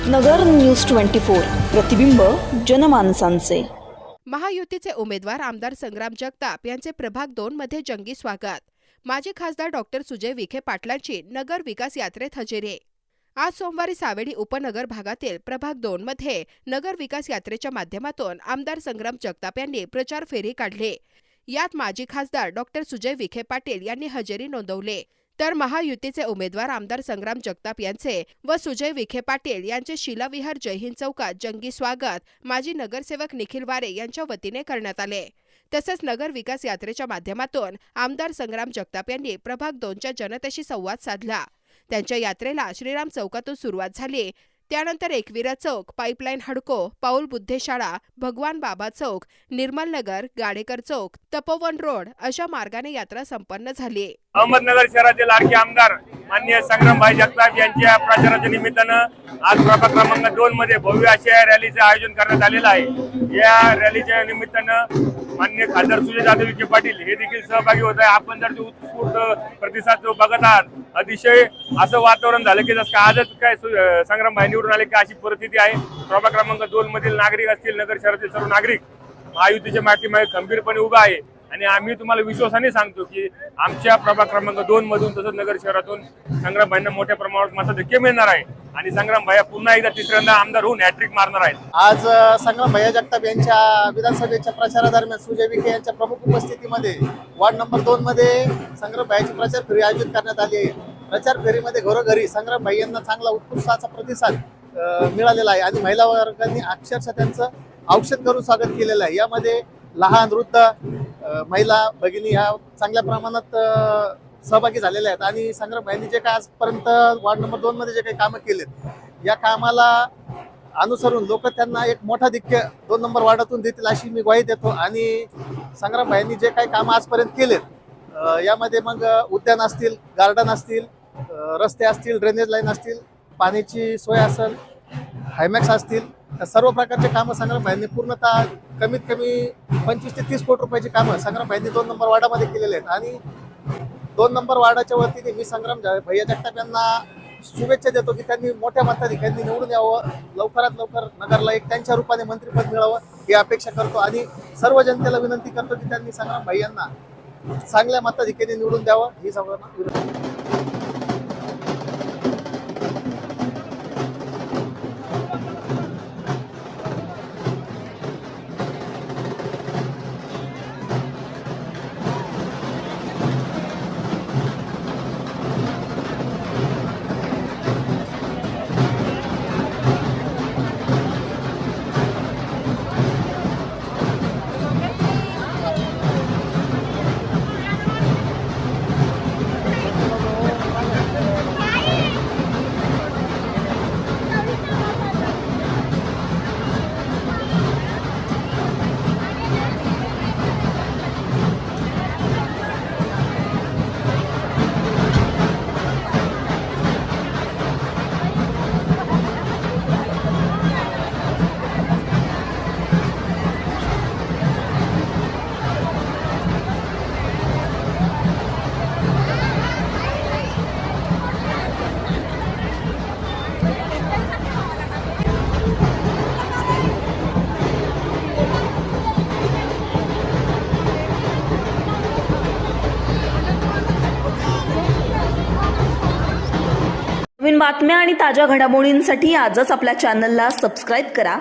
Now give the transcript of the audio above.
नगर news 24 प्रतिबिंब जनमानसांचे। महायुतीचे उमेदवार आमदार संग्राम जगताप यांचे प्रभाग 2 मध्ये जंगी स्वागत। माजी खासदार डॉक्टर सुजय विखे पाटलांची नगर विकास यात्रेत हजेरी। आज सोमवारी सावेडी उपनगर भागातील प्रभाग 2 मध्ये नगर विकास यात्रेच्या माध्यमातून आमदार संग्राम जगताप यांनी प्रचार फेरी काढली। यात माजी खासदार डॉक्टर सुजय विखे पाटील यांनी हजेरी नोंदवली, तर महायुतीचे उमेदवार आमदार संग्राम जगताप यांचे व सुजय विखे पाटील यांचे शिलाविहार जयहिंद चौकात जंगी स्वागत माजी नगरसेवक निखिल वारे यांच्या वतीने करण्यात आले। तसेच नगर विकास यात्रेच्या माध्यमातून आमदार संग्राम जगताप यांनी प्रभाग 2च्या जनतेशी संवाद साधला। त्यांच्या यात्रेला श्रीराम चौकातून सुरुवात झाली, त्यानंतर एकविरा चौक, पाईपलाईन हडको, पाऊल बुद्धे शाळा, भगवान बाबा चौक, निर्मल नगर, गाडेकर चौक, तपोवन रोड अशा मार्गाने यात्रा संपन्न झाली। अहमदनगर शहराचे लाडके आमदार माननीय संग्रामभाई जगताप यांच्या प्रचाराच्या निमित्तानं आज प्रभाग क्रमांक 2 मध्ये भव्य अशा रॅलीचे आयोजन करण्यात आलेलं आहे। या रॅलीच्या निमित्तानं माननीय खासदार सुजय जाधव विखे पाटील हे देखील सहभागी होत आहे। आपण जर उत्स्फूर्त प्रतिसाद बघत आहात, अतिशय असं वातावरण झालं की जसं आजच काय संग्रामभाई निवडून आले की अशी परिस्थिती आहे। प्रभाग क्रमांक 2 मधील नागरिक असतील, नगर शहरातील सर्व नागरिक महायुतीच्या पाठीमागे खंबीरपणे उभा आहे आणि आम्ही तुम्हाला विश्वासाने सांगतो की आमच्या प्रभाग क्रमांक 2 मधून तसंच नगर शहरातून संग्रामभाईंना मोठ्या प्रमाणात मताधिक्य मिळणार आहे आणि संग्रामभाई पुन्हा एकदा तिसऱ्यांदा आमदार होऊन हॅट्रिक मारणार आहेत। आज संग्रामभाई जगताप यांच्या विधानसभेच्या प्रचारादरम्यान सुजय विखे यांच्या प्रमुख उपस्थितीमध्ये वार्ड नंबर 2 मध्ये संग्रामभाईची प्रचार फेरी आयोजित करण्यात आली आहे। प्रचार फेरीमध्ये घरोघरी संग्रामभाई यांना चांगला उत्कृष्टाचा प्रतिसाद मिळालेला आहे आणि महिला वर्गांनी अक्षरशः त्यांचं औक्षण करून स्वागत केलेलं आहे। यामध्ये लहान वृद्ध महिला भगिनी ह्या चांगल्या प्रमाणात सहभागी झालेल्या आहेत आणि संग्रामभाईंनी जे काय आजपर्यंत वार्ड नंबर 2 मध्ये जे काही कामं केलेत, या कामाला अनुसरून लोक त्यांना एक मोठा धिक्य 2 नंबर वार्डातून देतील अशी मी ग्वाही देतो। आणि संग्रामभाईंनी जे काही कामं आजपर्यंत केलेत यामध्ये मग उद्यान असतील, गार्डन असतील, रस्ते असतील, ड्रेनेज लाईन असतील, पाण्याची सोय असेल, हायमॅक्स असतील, सर्व प्रकारचे कामं संग्रामभाईंनी पूर्णतः कमीत कमी 25 ते 30 कोटी रुपयाची कामं संग्रामभाईंनी 2 नंबर वार्डामध्ये केलेले आहेत। आणि 2 नंबर वार्डाच्या वतीने मी संग्राम भैया जगताप यांना शुभेच्छा देतो की त्यांनी मोठ्या मताधिक्यांनी निवडून यावं, लवकरात लवकर नगरला एक त्यांच्या रूपाने मंत्रिपद मिळावं ही अपेक्षा करतो आणि सर्व जनतेला विनंती करतो की त्यांनी संग्रामभाई यांना चांगल्या मताधिक्याने निवडून द्यावं ही सर्वांना विनंती। नवीन बातम्या आणि ताज्या घडामोडींसाठी आजच आपल्या चॅनलला सबस्क्राईब करा।